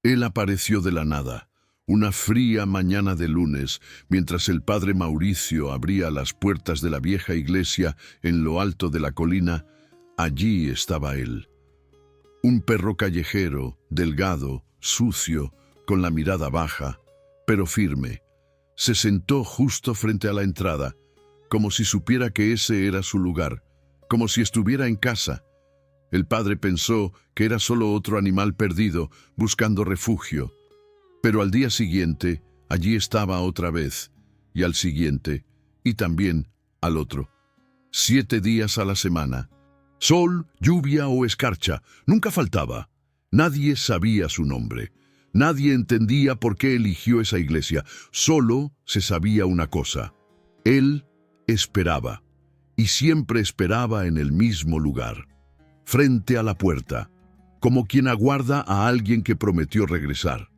Él apareció de la nada, una fría mañana de lunes, mientras el padre Mauricio abría las puertas de la vieja iglesia en lo alto de la colina. Allí estaba él. Un perro callejero, delgado, sucio, con la mirada baja, pero firme. Se sentó justo frente a la entrada, como si supiera que ese era su lugar, como si estuviera en casa. El padre pensó que era solo otro animal perdido, buscando refugio. Pero al día siguiente, allí estaba otra vez, y al siguiente, y también al otro. 7 días a la semana. Sol, lluvia o escarcha, nunca faltaba. Nadie sabía su nombre. Nadie entendía por qué eligió esa iglesia. Solo se sabía una cosa. Él esperaba, y siempre esperaba en el mismo lugar, frente a la puerta, como quien aguarda a alguien que prometió regresar.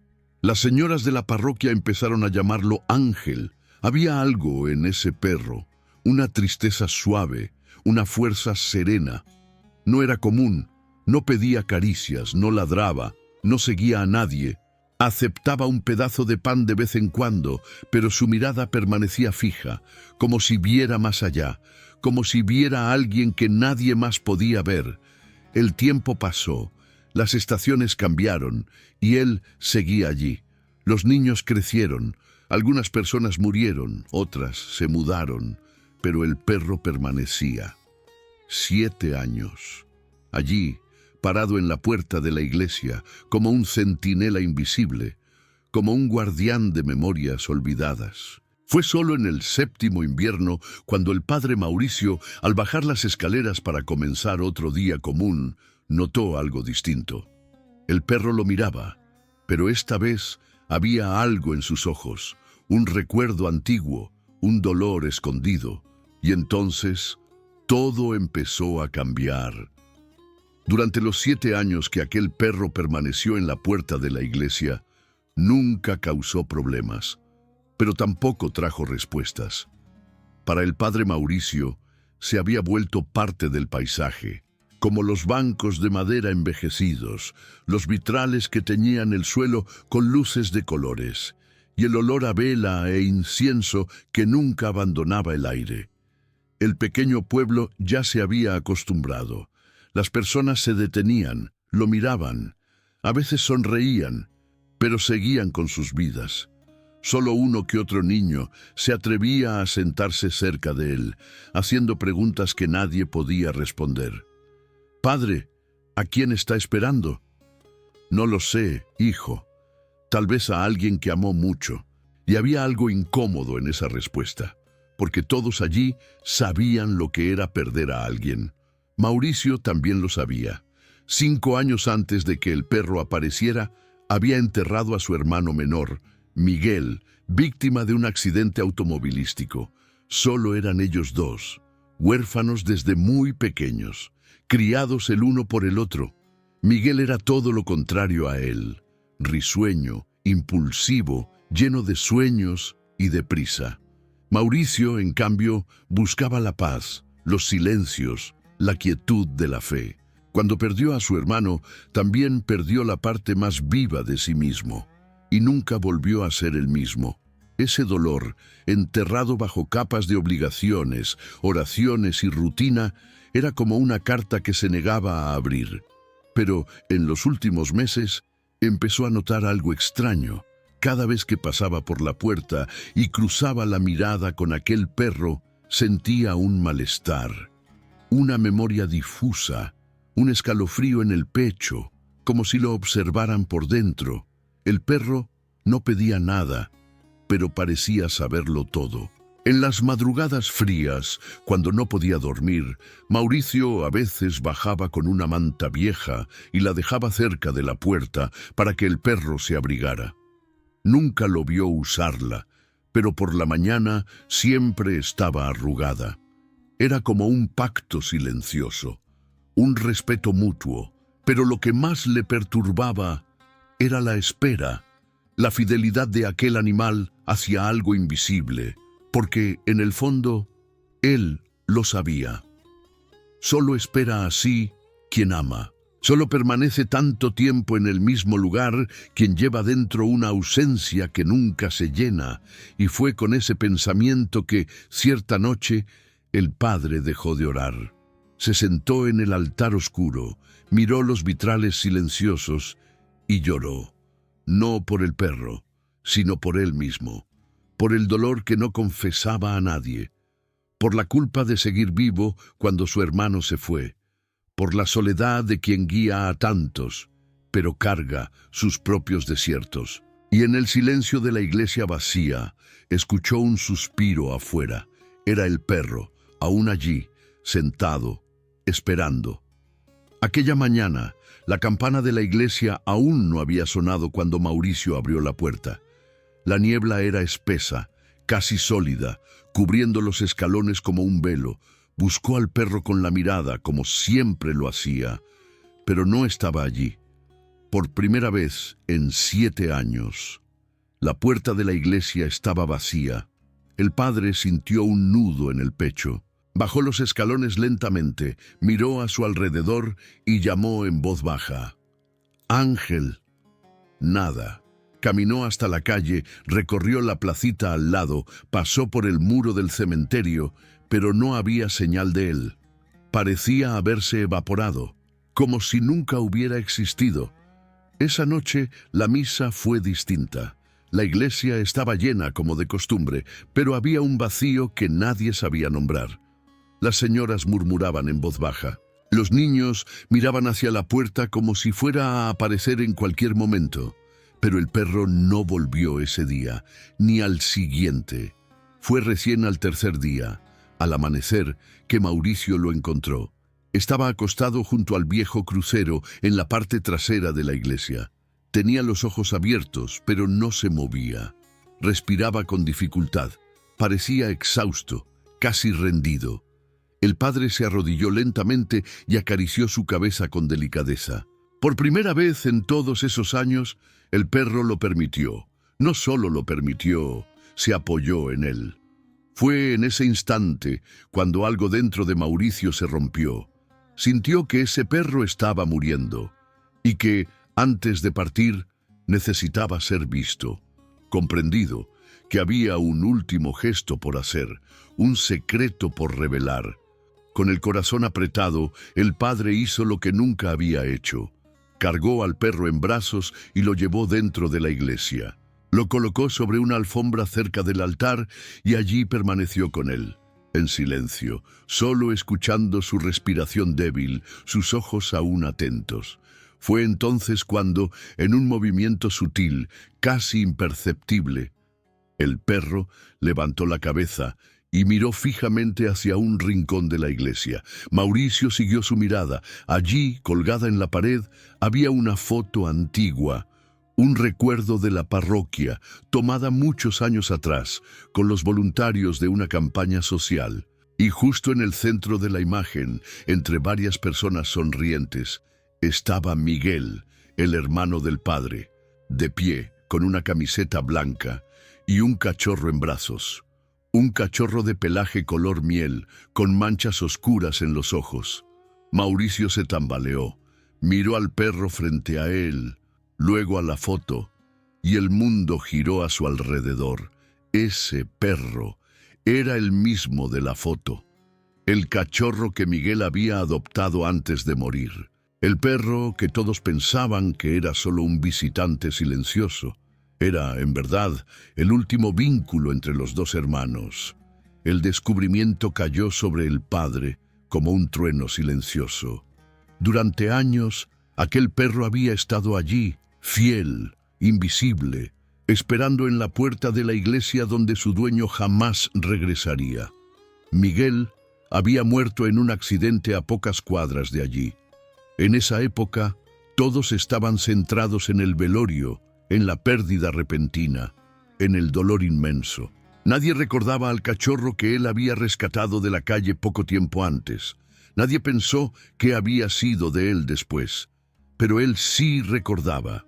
Las señoras de la parroquia empezaron a llamarlo Ángel. Había algo en ese perro, una tristeza suave, una fuerza serena. No era común, no pedía caricias, no ladraba, no seguía a nadie. Aceptaba un pedazo de pan de vez en cuando, pero su mirada permanecía fija, como si viera más allá, como si viera a alguien que nadie más podía ver. El tiempo pasó, las estaciones cambiaron, y él seguía allí. Los niños crecieron, algunas personas murieron, otras se mudaron, pero el perro permanecía. 7 años. Allí, parado en la puerta de la iglesia, como un centinela invisible, como un guardián de memorias olvidadas. Fue solo en el 7º invierno cuando el padre Mauricio, al bajar las escaleras para comenzar otro día común, notó algo distinto. El perro lo miraba, pero esta vez había algo en sus ojos, un recuerdo antiguo, un dolor escondido, y entonces todo empezó a cambiar. Durante los 7 años que aquel perro permaneció en la puerta de la iglesia, nunca causó problemas, pero tampoco trajo respuestas. Para el padre Mauricio, se había vuelto parte del paisaje, como los bancos de madera envejecidos, los vitrales que teñían el suelo con luces de colores, y el olor a vela e incienso que nunca abandonaba el aire. El pequeño pueblo ya se había acostumbrado. Las personas se detenían, lo miraban, a veces sonreían, pero seguían con sus vidas. Solo uno que otro niño se atrevía a sentarse cerca de él, haciendo preguntas que nadie podía responder. «Padre, ¿a quién está esperando?» «No lo sé, hijo. Tal vez a alguien que amó mucho». Y había algo incómodo en esa respuesta, porque todos allí sabían lo que era perder a alguien. Mauricio también lo sabía. 5 años antes de que el perro apareciera, había enterrado a su hermano menor, Miguel, víctima de un accidente automovilístico. Solo eran ellos dos, huérfanos desde muy pequeños, criados el uno por el otro. Miguel era todo lo contrario a él, risueño, impulsivo, lleno de sueños y de prisa. Mauricio, en cambio, buscaba la paz, los silencios, la quietud de la fe. Cuando perdió a su hermano, también perdió la parte más viva de sí mismo, y nunca volvió a ser el mismo. Ese dolor, enterrado bajo capas de obligaciones, oraciones y rutina, era como una carta que se negaba a abrir. Pero en los últimos meses empezó a notar algo extraño. Cada vez que pasaba por la puerta y cruzaba la mirada con aquel perro, sentía un malestar, una memoria difusa, un escalofrío en el pecho, como si lo observaran por dentro. El perro no pedía nada, pero parecía saberlo todo. En las madrugadas frías, cuando no podía dormir, Mauricio a veces bajaba con una manta vieja y la dejaba cerca de la puerta para que el perro se abrigara. Nunca lo vio usarla, pero por la mañana siempre estaba arrugada. Era como un pacto silencioso, un respeto mutuo, pero lo que más le perturbaba era la espera, la fidelidad de aquel animal hacia algo invisible, porque en el fondo él lo sabía. Solo espera así quien ama, Solo permanece tanto tiempo en el mismo lugar quien lleva dentro una ausencia que nunca se llena, y fue con ese pensamiento que, cierta noche, el padre dejó de orar. Se sentó en el altar oscuro, miró los vitrales silenciosos y lloró, no por el perro, sino por él mismo, por el dolor que no confesaba a nadie, por la culpa de seguir vivo cuando su hermano se fue, por la soledad de quien guía a tantos, pero carga sus propios desiertos. Y en el silencio de la iglesia vacía, escuchó un suspiro afuera. Era el perro, aún allí, sentado, esperando. Aquella mañana, la campana de la iglesia aún no había sonado cuando Mauricio abrió la puerta. La niebla era espesa, casi sólida, cubriendo los escalones como un velo. Buscó al perro con la mirada, como siempre lo hacía, pero no estaba allí. Por primera vez en 7 años, la puerta de la iglesia estaba vacía. El padre sintió un nudo en el pecho. Bajó los escalones lentamente, miró a su alrededor y llamó en voz baja. «Ángel». Nada. Caminó hasta la calle, recorrió la placita al lado, pasó por el muro del cementerio, pero no había señal de él. Parecía haberse evaporado, como si nunca hubiera existido. Esa noche la misa fue distinta. La iglesia estaba llena como de costumbre, pero había un vacío que nadie sabía nombrar. Las señoras murmuraban en voz baja. Los niños miraban hacia la puerta como si fuera a aparecer en cualquier momento. Pero el perro no volvió ese día, ni al siguiente. Fue recién al tercer día, al amanecer, que Mauricio lo encontró. Estaba acostado junto al viejo crucero en la parte trasera de la iglesia. Tenía los ojos abiertos, pero no se movía. Respiraba con dificultad. Parecía exhausto, casi rendido. El padre se arrodilló lentamente y acarició su cabeza con delicadeza. Por primera vez en todos esos años, el perro lo permitió. No solo lo permitió, se apoyó en él. Fue en ese instante cuando algo dentro de Mauricio se rompió. Sintió que ese perro estaba muriendo y que, antes de partir, necesitaba ser visto, comprendido, que había un último gesto por hacer, un secreto por revelar. Con el corazón apretado, el padre hizo lo que nunca había hecho. Cargó al perro en brazos y lo llevó dentro de la iglesia. Lo colocó sobre una alfombra cerca del altar y allí permaneció con él, en silencio, solo escuchando su respiración débil, sus ojos aún atentos. Fue entonces cuando, en un movimiento sutil, casi imperceptible, el perro levantó la cabeza y miró fijamente hacia un rincón de la iglesia. Mauricio siguió su mirada. Allí, colgada en la pared, había una foto antigua, un recuerdo de la parroquia, tomada muchos años atrás, con los voluntarios de una campaña social. Y justo en el centro de la imagen, entre varias personas sonrientes, estaba Miguel, el hermano del padre, de pie, con una camiseta blanca y un cachorro en brazos. Un cachorro de pelaje color miel, con manchas oscuras en los ojos. Mauricio se tambaleó, miró al perro frente a él, luego a la foto, y el mundo giró a su alrededor. Ese perro era el mismo de la foto, el cachorro que Miguel había adoptado antes de morir. El perro que todos pensaban que era solo un visitante silencioso. Era, en verdad, el último vínculo entre los dos hermanos. El descubrimiento cayó sobre el padre como un trueno silencioso. Durante años, aquel perro había estado allí, fiel, invisible, esperando en la puerta de la iglesia donde su dueño jamás regresaría. Miguel había muerto en un accidente a pocas cuadras de allí. En esa época, todos estaban centrados en el velorio, en la pérdida repentina, en el dolor inmenso. Nadie recordaba al cachorro que él había rescatado de la calle poco tiempo antes. Nadie pensó qué había sido de él después. Pero él sí recordaba.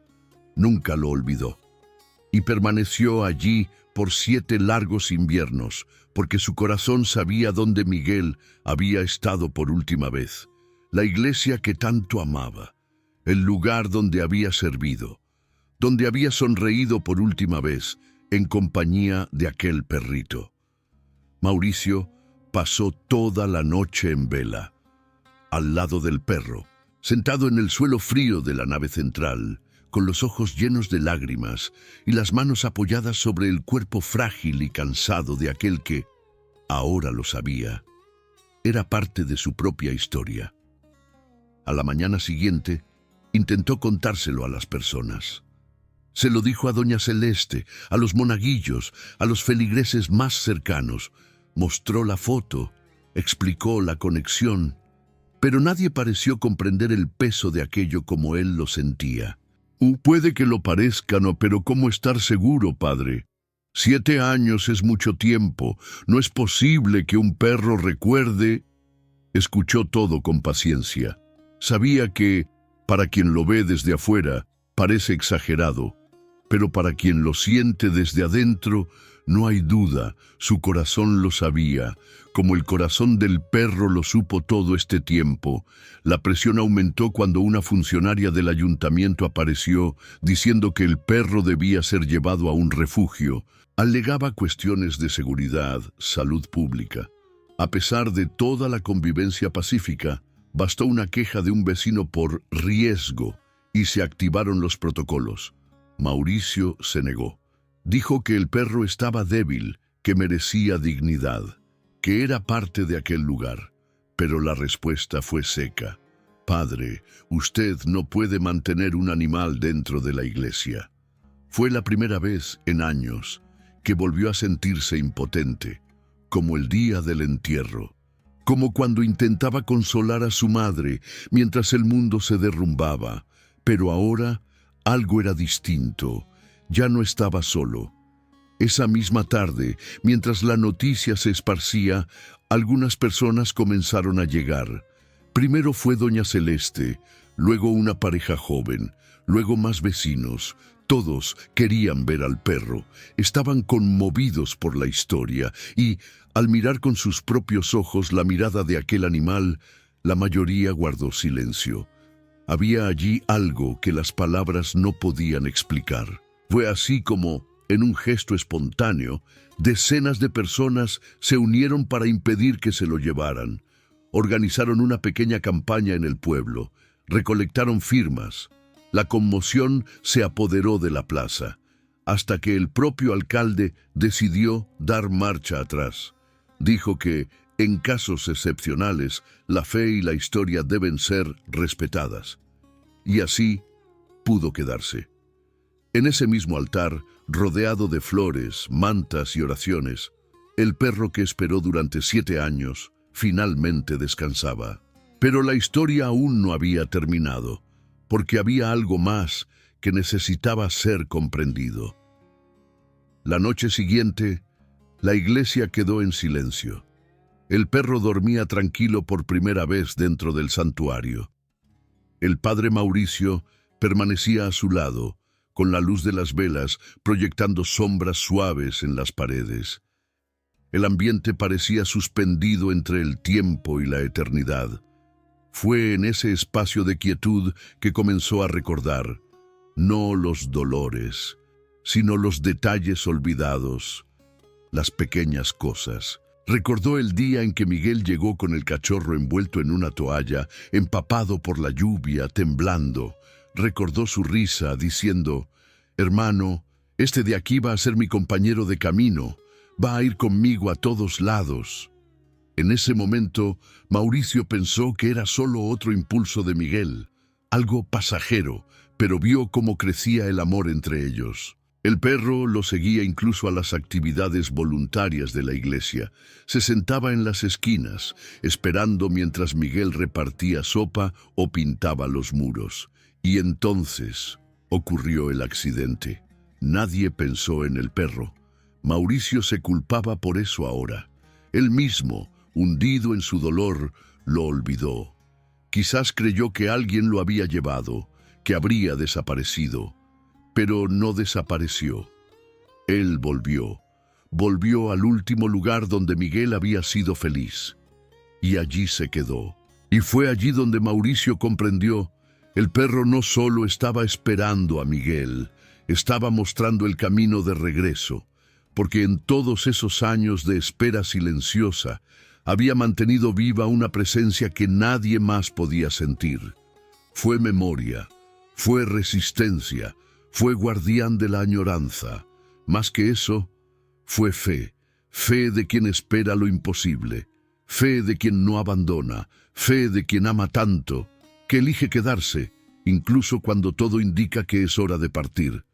Nunca lo olvidó. Y permaneció allí por 7 largos inviernos, porque su corazón sabía dónde Miguel había estado por última vez. La iglesia que tanto amaba, el lugar donde había servido, donde había sonreído por última vez en compañía de aquel perrito. Mauricio pasó toda la noche en vela, al lado del perro, sentado en el suelo frío de la nave central, con los ojos llenos de lágrimas y las manos apoyadas sobre el cuerpo frágil y cansado de aquel que, ahora lo sabía, era parte de su propia historia. A la mañana siguiente, intentó contárselo a las personas. Se lo dijo a doña Celeste, a los monaguillos, a los feligreses más cercanos. Mostró la foto, explicó la conexión, pero nadie pareció comprender el peso de aquello como él lo sentía. Puede que lo parezca, no, pero ¿cómo estar seguro, padre? 7 años es mucho tiempo. No es posible que un perro recuerde. Escuchó todo con paciencia. Sabía que, para quien lo ve desde afuera, parece exagerado, pero para quien lo siente desde adentro, no hay duda, su corazón lo sabía, como el corazón del perro lo supo todo este tiempo. La presión aumentó cuando una funcionaria del ayuntamiento apareció, diciendo que el perro debía ser llevado a un refugio. Alegaba cuestiones de seguridad, salud pública. A pesar de toda la convivencia pacífica, bastó una queja de un vecino por riesgo y se activaron los protocolos. Mauricio se negó. Dijo que el perro estaba débil, que merecía dignidad, que era parte de aquel lugar. Pero la respuesta fue seca. Padre, usted no puede mantener un animal dentro de la iglesia. Fue la primera vez en años que volvió a sentirse impotente, como el día del entierro, como cuando intentaba consolar a su madre mientras el mundo se derrumbaba. Pero ahora algo era distinto. Ya no estaba solo. Esa misma tarde, mientras la noticia se esparcía, algunas personas comenzaron a llegar. Primero fue doña Celeste, luego una pareja joven, luego más vecinos. Todos querían ver al perro, estaban conmovidos por la historia y, al mirar con sus propios ojos la mirada de aquel animal, la mayoría guardó silencio. Había allí algo que las palabras no podían explicar. Fue así como, en un gesto espontáneo, decenas de personas se unieron para impedir que se lo llevaran. Organizaron una pequeña campaña en el pueblo, recolectaron firmas. La conmoción se apoderó de la plaza, hasta que el propio alcalde decidió dar marcha atrás. Dijo que, en casos excepcionales, la fe y la historia deben ser respetadas. Y así pudo quedarse. En ese mismo altar, rodeado de flores, mantas y oraciones, el perro que esperó durante 7 años finalmente descansaba. Pero la historia aún no había terminado, porque había algo más que necesitaba ser comprendido. La noche siguiente, la iglesia quedó en silencio. El perro dormía tranquilo por primera vez dentro del santuario. El padre Mauricio permanecía a su lado, con la luz de las velas proyectando sombras suaves en las paredes. El ambiente parecía suspendido entre el tiempo y la eternidad. Fue en ese espacio de quietud que comenzó a recordar, no los dolores, sino los detalles olvidados, las pequeñas cosas. Recordó el día en que Miguel llegó con el cachorro envuelto en una toalla, empapado por la lluvia, temblando. Recordó su risa, diciendo, «Hermano, este de aquí va a ser mi compañero de camino, va a ir conmigo a todos lados». En ese momento, Mauricio pensó que era solo otro impulso de Miguel, algo pasajero, pero vio cómo crecía el amor entre ellos. El perro lo seguía incluso a las actividades voluntarias de la iglesia. Se sentaba en las esquinas, esperando mientras Miguel repartía sopa o pintaba los muros. Y entonces ocurrió el accidente. Nadie pensó en el perro. Mauricio se culpaba por eso ahora. Él mismo, hundido en su dolor, lo olvidó. Quizás creyó que alguien lo había llevado, que habría desaparecido. Pero no desapareció. Él volvió al último lugar donde Miguel había sido feliz. Y allí se quedó. Y fue allí donde Mauricio comprendió El perro no solo estaba esperando a Miguel, estaba mostrando el camino de regreso, porque en todos esos años de espera silenciosa había mantenido viva una presencia que nadie más podía sentir. Fue memoria, fue resistencia, fue guardián de la añoranza. Más que eso, fue fe, fe de quien espera lo imposible, fe de quien no abandona, fe de quien ama tanto, que elige quedarse, incluso cuando todo indica que es hora de partir.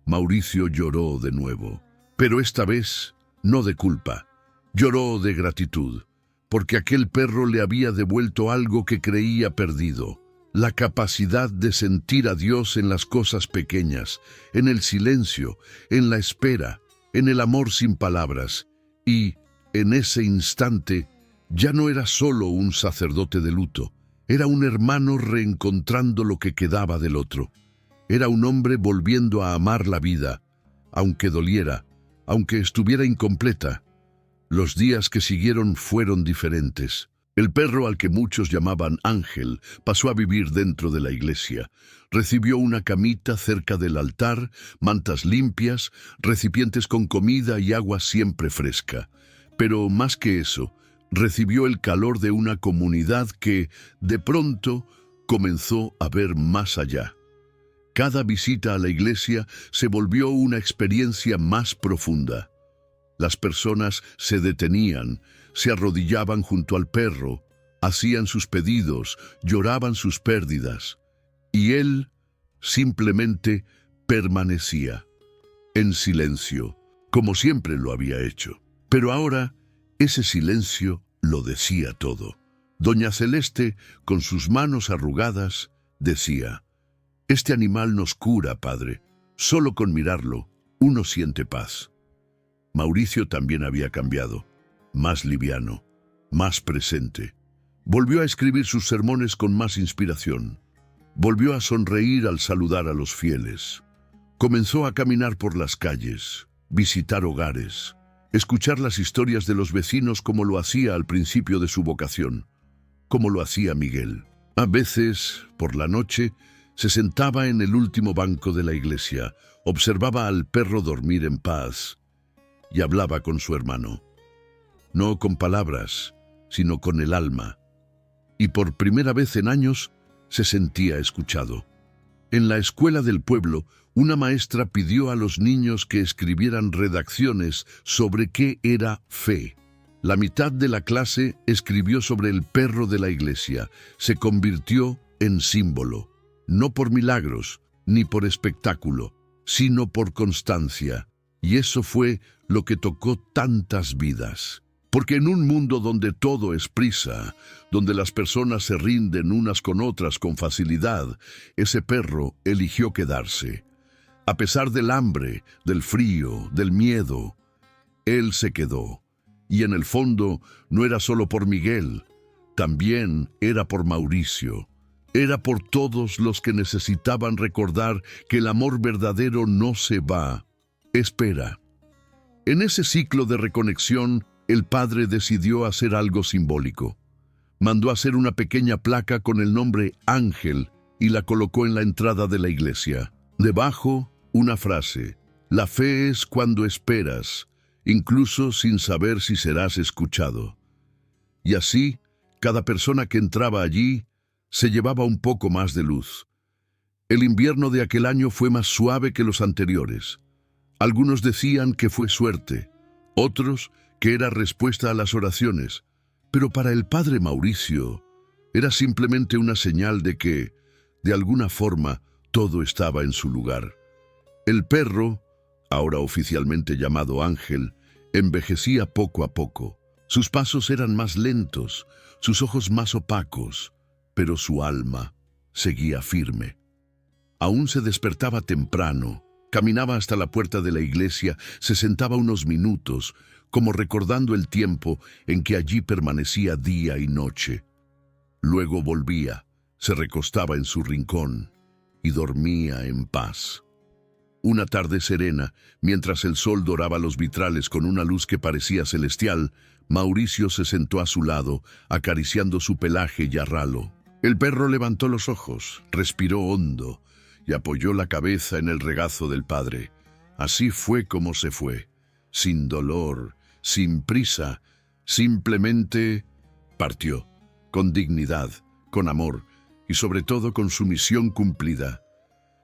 Mauricio lloró de nuevo, pero esta vez no de culpa. Lloró de gratitud, porque aquel perro le había devuelto algo que creía perdido: la capacidad de sentir a Dios en las cosas pequeñas, en el silencio, en la espera, en el amor sin palabras. Y, en ese instante, ya no era solo un sacerdote de luto, era un hermano reencontrando lo que quedaba del otro. Era un hombre volviendo a amar la vida, aunque doliera, aunque estuviera incompleta. Los días que siguieron fueron diferentes. El perro, al que muchos llamaban Ángel, pasó a vivir dentro de la iglesia. Recibió una camita cerca del altar, mantas limpias, recipientes con comida y agua siempre fresca. Pero más que eso, recibió el calor de una comunidad que, de pronto, comenzó a ver más allá. Cada visita a la iglesia se volvió una experiencia más profunda. Las personas se detenían, se arrodillaban junto al perro, hacían sus pedidos, lloraban sus pérdidas, y él simplemente permanecía, en silencio, como siempre lo había hecho. Pero ahora, ese silencio lo decía todo. Doña Celeste, con sus manos arrugadas, decía: «Este animal nos cura, padre. Solo con mirarlo, uno siente paz». Mauricio también había cambiado, más liviano, más presente. Volvió a escribir sus sermones con más inspiración. Volvió a sonreír al saludar a los fieles. Comenzó a caminar por las calles, visitar hogares, escuchar las historias de los vecinos como lo hacía al principio de su vocación, como lo hacía Miguel. A veces, por la noche, se sentaba en el último banco de la iglesia, observaba al perro dormir en paz y hablaba con su hermano. No con palabras, sino con el alma. Y por primera vez en años se sentía escuchado. En la escuela del pueblo, una maestra pidió a los niños que escribieran redacciones sobre qué era fe. La mitad de la clase escribió sobre el perro de la iglesia. Se convirtió en símbolo, no por milagros ni por espectáculo, sino por constancia. Y eso fue lo que tocó tantas vidas. Porque en un mundo donde todo es prisa, donde las personas se rinden unas con otras con facilidad, ese perro eligió quedarse. A pesar del hambre, del frío, del miedo, él se quedó. Y en el fondo no era solo por Miguel, también era por Mauricio. Era por todos los que necesitaban recordar que el amor verdadero no se va, espera. En ese ciclo de reconexión, el padre decidió hacer algo simbólico. Mandó hacer una pequeña placa con el nombre Ángel y la colocó en la entrada de la iglesia. Debajo, una frase: «La fe es cuando esperas, incluso sin saber si serás escuchado». Y así, cada persona que entraba allí se llevaba un poco más de luz. El invierno de aquel año fue más suave que los anteriores. Algunos decían que fue suerte, otros que era respuesta a las oraciones, pero para el padre Mauricio era simplemente una señal de que, de alguna forma, todo estaba en su lugar. El perro, ahora oficialmente llamado Ángel, envejecía poco a poco. Sus pasos eran más lentos, sus ojos más opacos, pero su alma seguía firme. Aún se despertaba temprano, caminaba hasta la puerta de la iglesia, se sentaba unos minutos, como recordando el tiempo en que allí permanecía día y noche. Luego volvía, se recostaba en su rincón y dormía en paz. Una tarde serena, mientras el sol doraba los vitrales con una luz que parecía celestial, Mauricio se sentó a su lado, acariciando su pelaje y arralo. El perro levantó los ojos, respiró hondo y apoyó la cabeza en el regazo del padre. Así fue como se fue, sin dolor, sin prisa, simplemente partió, con dignidad, con amor y sobre todo con su misión cumplida.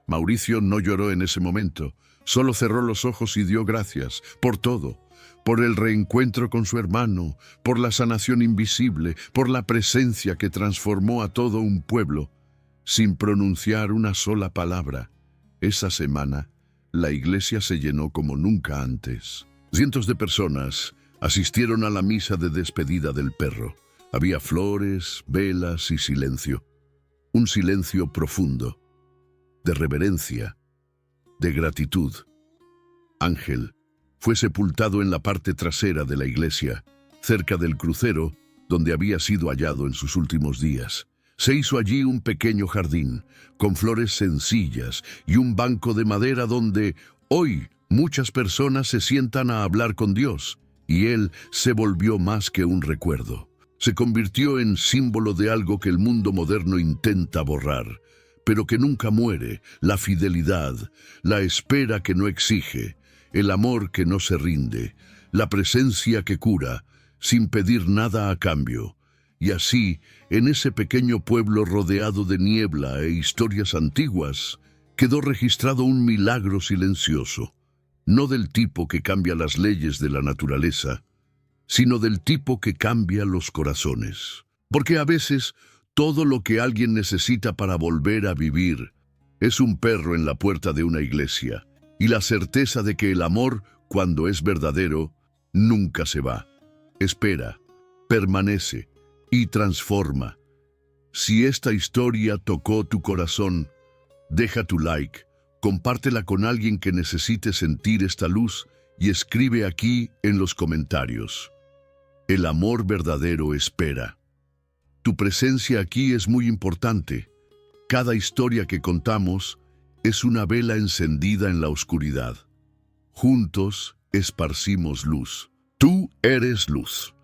Mauricio no lloró en ese momento, solo cerró los ojos y dio gracias por todo, por el reencuentro con su hermano, por la sanación invisible, por la presencia que transformó a todo un pueblo, sin pronunciar una sola palabra. Esa semana, la iglesia se llenó como nunca antes. Cientos de personas asistieron a la misa de despedida del perro. Había flores, velas y silencio. Un silencio profundo, de reverencia, de gratitud. Ángel fue sepultado en la parte trasera de la iglesia, cerca del crucero donde había sido hallado en sus últimos días. Se hizo allí un pequeño jardín, con flores sencillas y un banco de madera donde hoy muchas personas se sientan a hablar con Dios, y él se volvió más que un recuerdo. Se convirtió en símbolo de algo que el mundo moderno intenta borrar, pero que nunca muere: la fidelidad, la espera que no exige, el amor que no se rinde, la presencia que cura, sin pedir nada a cambio. Y así, en ese pequeño pueblo rodeado de niebla e historias antiguas, quedó registrado un milagro silencioso, no del tipo que cambia las leyes de la naturaleza, sino del tipo que cambia los corazones. Porque a veces, todo lo que alguien necesita para volver a vivir es un perro en la puerta de una iglesia, y la certeza de que el amor, cuando es verdadero, nunca se va. Espera, permanece y transforma. Si esta historia tocó tu corazón, deja tu like, compártela con alguien que necesite sentir esta luz y escribe aquí en los comentarios: el amor verdadero espera. Tu presencia aquí es muy importante. Cada historia que contamos es una vela encendida en la oscuridad. Juntos esparcimos luz. Tú eres luz.